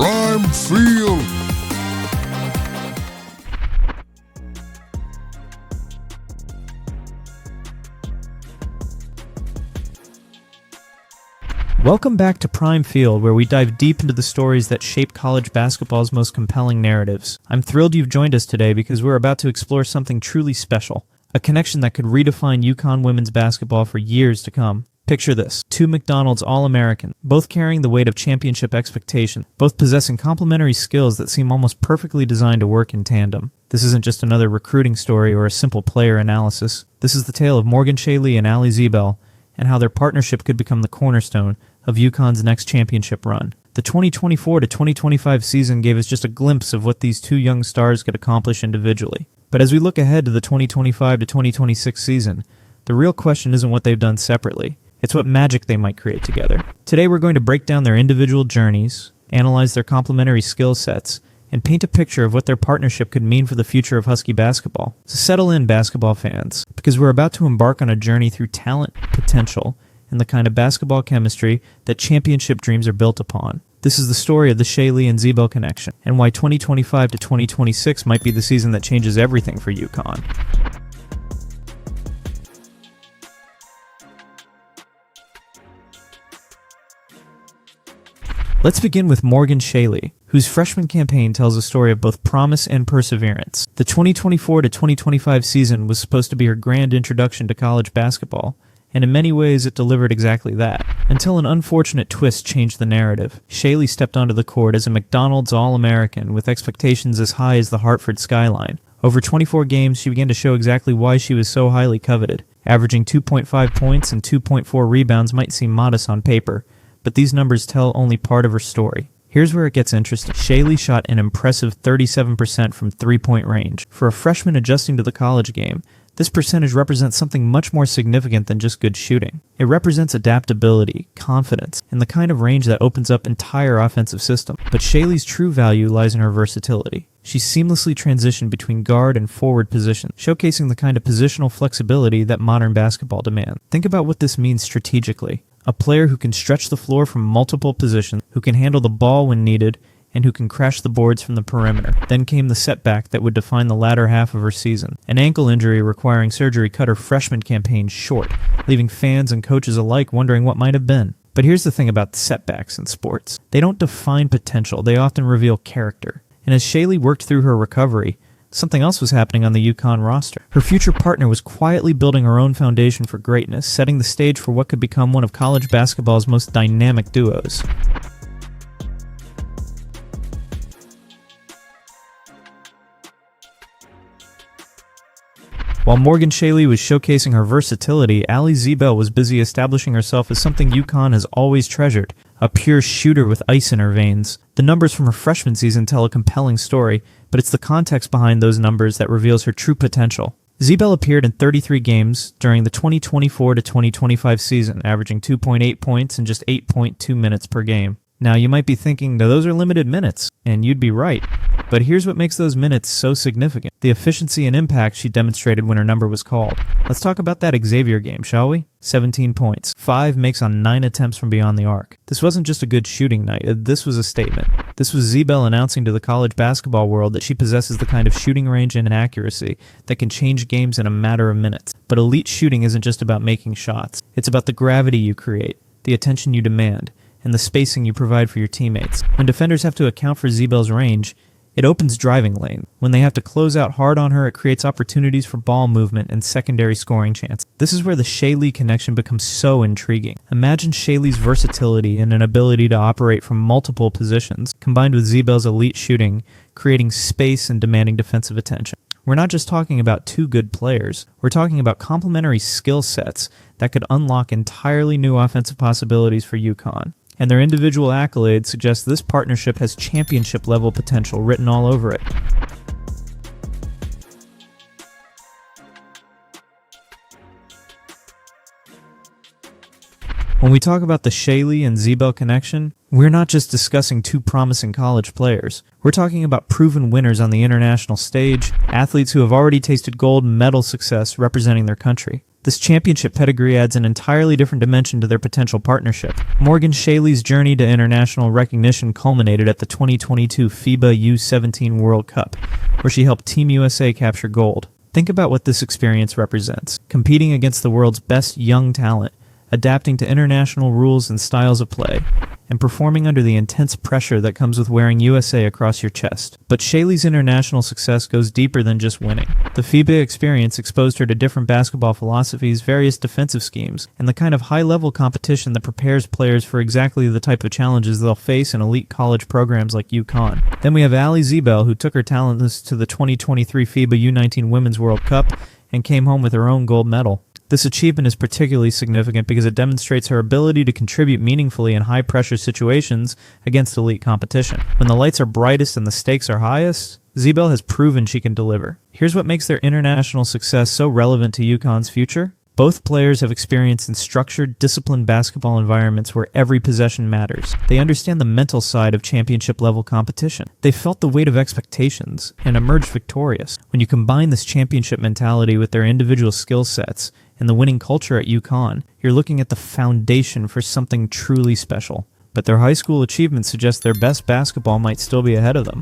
Prime Field. Welcome back to Prime Field, where we dive deep into the stories that shape college basketball's most compelling narratives. I'm thrilled you've joined us today because we're about to explore something truly special, a connection that could redefine UConn women's basketball for years to come. Picture this, two McDonald's All-American, both carrying the weight of championship expectation, both possessing complementary skills that seem almost perfectly designed to work in tandem. This isn't just another recruiting story or a simple player analysis. This is the tale of Cheli and Allie Ziebell, and how their partnership could become the cornerstone of UConn's next championship run. The 2024 to 2025 season gave us just a glimpse of what these two young stars could accomplish individually. But as we look ahead to the 2025 to 2026 season, the real question isn't what they've done separately. It's what magic they might create together. Today we're going to break down their individual journeys, analyze their complementary skill sets, and paint a picture of what their partnership could mean for the future of Husky basketball. So settle in, basketball fans, because we're about to embark on a journey through talent, potential, and the kind of basketball chemistry that championship dreams are built upon. This is the story of the Cheli and Ziebell connection, and why 2025 to 2026 might be the season that changes everything for UConn. Let's begin with Cheli, whose freshman campaign tells a story of both promise and perseverance. The 2024 to 2025 season was supposed to be her grand introduction to college basketball, and in many ways it delivered exactly that. Until an unfortunate twist changed the narrative. Cheli stepped onto the court as a McDonald's All-American with expectations as high as the Hartford skyline. Over 24 games, she began to show exactly why she was so highly coveted. Averaging 2.5 points and 2.4 rebounds might seem modest on paper, but these numbers tell only part of her story. Here's where it gets interesting. Cheli shot an impressive 37% from three-point range. For a freshman adjusting to the college game, this percentage represents something much more significant than just good shooting. It represents adaptability, confidence, and the kind of range that opens up entire offensive system. But Cheli's true value lies in her versatility. She seamlessly transitioned between guard and forward positions, showcasing the kind of positional flexibility that modern basketball demands. Think about what this means strategically. A player who can stretch the floor from multiple positions, who can handle the ball when needed, and who can crash the boards from the perimeter. Then came the setback that would define the latter half of her season. An ankle injury requiring surgery cut her freshman campaign short, leaving fans and coaches alike wondering what might have been. But here's the thing about setbacks in sports. They don't define potential, they often reveal character. And as Cheli worked through her recovery, something else was happening on the UConn roster. Her future partner was quietly building her own foundation for greatness, setting the stage for what could become one of college basketball's most dynamic duos. While Cheli was showcasing her versatility, Allie Ziebell was busy establishing herself as something UConn has always treasured, a pure shooter with ice in her veins. The numbers from her freshman season tell a compelling story, but it's the context behind those numbers that reveals her true potential. Ziebell appeared in 33 games during the 2024 to 2025 season, averaging 2.8 points and just 8.2 minutes per game. Now, you might be thinking, now those are limited minutes, and you'd be right. But here's what makes those minutes so significant. The efficiency and impact she demonstrated when her number was called. Let's talk about that Xavier game, shall we? 17 points. 5 makes on 9 attempts from beyond the arc. This wasn't just a good shooting night. This was a statement. This was Ziebell announcing to the college basketball world that she possesses the kind of shooting range and accuracy that can change games in a matter of minutes. But elite shooting isn't just about making shots. It's about the gravity you create, the attention you demand, and the spacing you provide for your teammates. When defenders have to account for Ziebell's range, it opens driving lane. When they have to close out hard on her, it creates opportunities for ball movement and secondary scoring chances. This is where the Cheli connection becomes so intriguing. Imagine Cheli's versatility and an ability to operate from multiple positions, combined with Ziebell's elite shooting, creating space and demanding defensive attention. We're not just talking about two good players, we're talking about complementary skill sets that could unlock entirely new offensive possibilities for UConn. And their individual accolades suggest this partnership has championship-level potential written all over it. When we talk about the Cheli and Ziebell connection, we're not just discussing two promising college players. We're talking about proven winners on the international stage, athletes who have already tasted gold medal success representing their country. This championship pedigree adds an entirely different dimension to their potential partnership. Morgan Cheli's journey to international recognition culminated at the 2022 FIBA U17 World Cup, where she helped Team USA capture gold. Think about what this experience represents: competing against the world's best young talent, adapting to international rules and styles of play, and performing under the intense pressure that comes with wearing USA across your chest. But Cheli's international success goes deeper than just winning. The FIBA experience exposed her to different basketball philosophies, various defensive schemes, and the kind of high-level competition that prepares players for exactly the type of challenges they'll face in elite college programs like UConn. Then we have Allie Ziebell, who took her talents to the 2023 FIBA U19 Women's World Cup and came home with her own gold medal. This achievement is particularly significant because it demonstrates her ability to contribute meaningfully in high-pressure situations against elite competition. When the lights are brightest and the stakes are highest, Zebel has proven she can deliver. Here's what makes their international success so relevant to UConn's future. Both players have experience in structured, disciplined basketball environments where every possession matters. They understand the mental side of championship-level competition. They felt the weight of expectations and emerged victorious. When you combine this championship mentality with their individual skill sets and the winning culture at UConn, you're looking at the foundation for something truly special. But their high school achievements suggest their best basketball might still be ahead of them.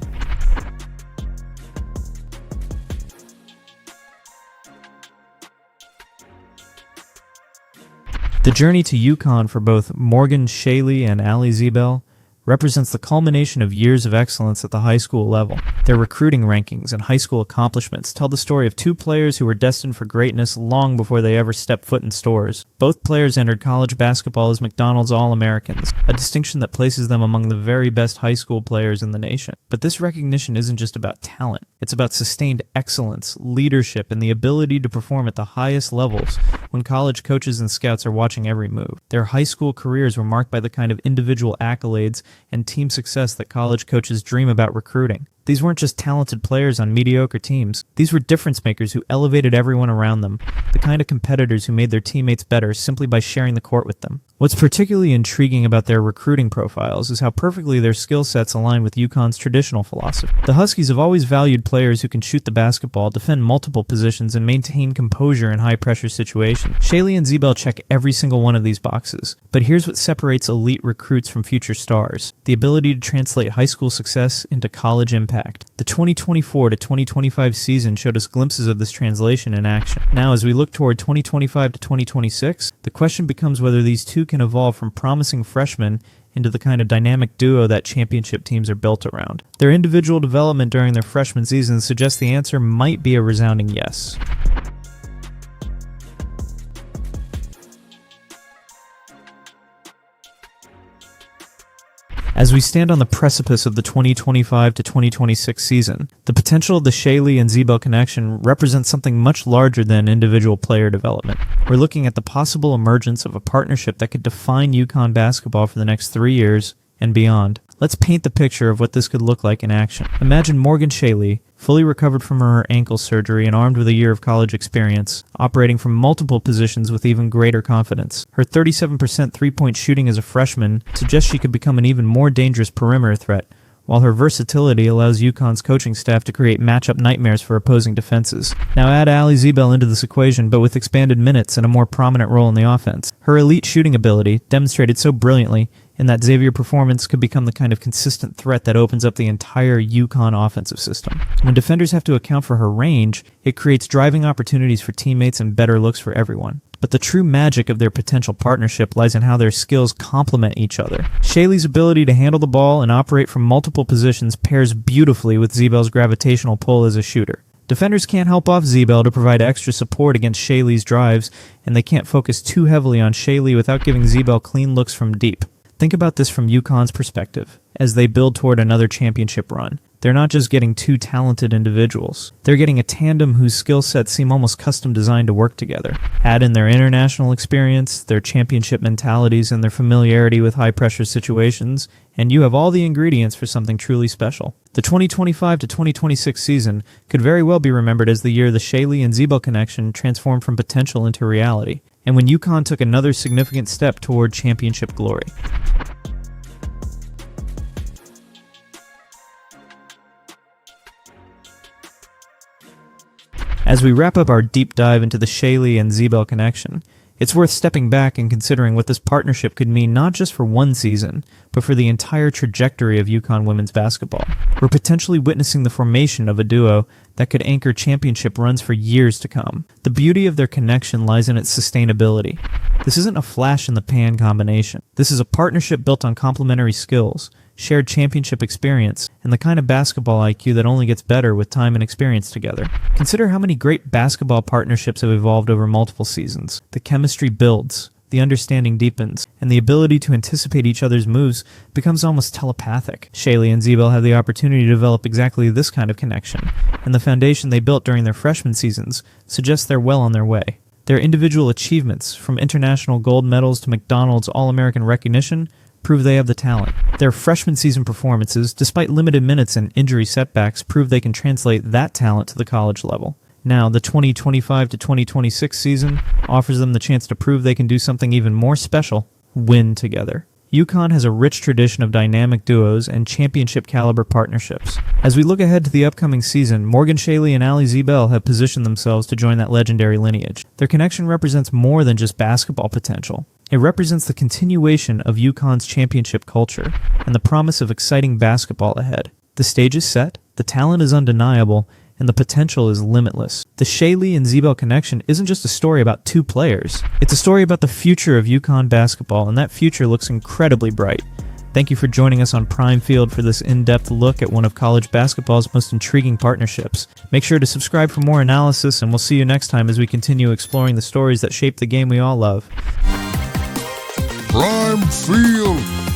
The journey to UConn for both Morgan Cheli and Allie Ziebell represents the culmination of years of excellence at the high school level. Their recruiting rankings and high school accomplishments tell the story of two players who were destined for greatness long before they ever stepped foot in Storrs. Both players entered college basketball as McDonald's All-Americans, a distinction that places them among the very best high school players in the nation. But this recognition isn't just about talent. It's about sustained excellence, leadership, and the ability to perform at the highest levels when college coaches and scouts are watching every move. Their high school careers were marked by the kind of individual accolades and team success that college coaches dream about recruiting. These weren't just talented players on mediocre teams. These were difference makers who elevated everyone around them, the kind of competitors who made their teammates better simply by sharing the court with them. What's particularly intriguing about their recruiting profiles is how perfectly their skill sets align with UConn's traditional philosophy. The Huskies have always valued players who can shoot the basketball, defend multiple positions, and maintain composure in high-pressure situations. Cheli and Ziebell check every single one of these boxes. But here's what separates elite recruits from future stars: the ability to translate high school success into college impact. The 2024 to 2025 season showed us glimpses of this translation in action. Now, as we look toward 2025 to 2026, the question becomes whether these two can evolve from promising freshmen into the kind of dynamic duo that championship teams are built around. Their individual development during their freshman season suggests the answer might be a resounding yes. As we stand on the precipice of the 2025 to 2026 season, the potential of the Cheli and Ziebell connection represents something much larger than individual player development. We're looking at the possible emergence of a partnership that could define UConn basketball for the next 3 years and beyond. Let's paint the picture of what this could look like in action. Imagine Morgan Cheli, fully recovered from her ankle surgery and armed with a year of college experience, operating from multiple positions with even greater confidence. Her 37% three-point shooting as a freshman suggests she could become an even more dangerous perimeter threat, while her versatility allows UConn's coaching staff to create matchup nightmares for opposing defenses. Now add Allie Ziebell into this equation, but with expanded minutes and a more prominent role in the offense. Her elite shooting ability, demonstrated so brilliantly in that Xavier performance, could become the kind of consistent threat that opens up the entire UConn offensive system. When defenders have to account for her range, it creates driving opportunities for teammates and better looks for everyone. But the true magic of their potential partnership lies in how their skills complement each other. Cheli's ability to handle the ball and operate from multiple positions pairs beautifully with Ziebell's gravitational pull as a shooter. Defenders can't help off Ziebell to provide extra support against Cheli's drives, and they can't focus too heavily on Cheli without giving Ziebell clean looks from deep. Think about this from UConn's perspective. As they build toward another championship run, they're not just getting two talented individuals. They're getting a tandem whose skill sets seem almost custom designed to work together. Add in their international experience, their championship mentalities, and their familiarity with high-pressure situations, and you have all the ingredients for something truly special. The 2025 to 2026 season could very well be remembered as the year the Cheli and Ziebell connection transformed from potential into reality, and when UConn took another significant step toward championship glory. As we wrap up our deep dive into the Cheli and Ziebell connection, it's worth stepping back and considering what this partnership could mean not just for one season, but for the entire trajectory of UConn women's basketball. We're potentially witnessing the formation of a duo that could anchor championship runs for years to come. The beauty of their connection lies in its sustainability. This isn't a flash-in-the-pan combination. This is a partnership built on complementary skills, shared championship experience, and the kind of basketball IQ that only gets better with time and experience together. Consider how many great basketball partnerships have evolved over multiple seasons. The chemistry builds, the understanding deepens, and the ability to anticipate each other's moves becomes almost telepathic. Cheli and Ziebell have the opportunity to develop exactly this kind of connection, and the foundation they built during their freshman seasons suggests they're well on their way. Their individual achievements, from international gold medals to McDonald's All-American recognition, prove they have the talent. Their freshman season performances, despite limited minutes and injury setbacks, prove they can translate that talent to the college level. Now, the 2025 to 2026 season offers them the chance to prove they can do something even more special: win together. UConn has a rich tradition of dynamic duos and championship-caliber partnerships. As we look ahead to the upcoming season, Cheli and Allie Ziebell have positioned themselves to join that legendary lineage. Their connection represents more than just basketball potential. It represents the continuation of UConn's championship culture and the promise of exciting basketball ahead. The stage is set, the talent is undeniable, and the potential is limitless. The Cheli and Ziebell connection isn't just a story about two players. It's a story about the future of UConn basketball, and that future looks incredibly bright. Thank you for joining us on Prime Field for this in-depth look at one of college basketball's most intriguing partnerships. Make sure to subscribe for more analysis, and we'll see you next time as we continue exploring the stories that shape the game we all love. Prime Field.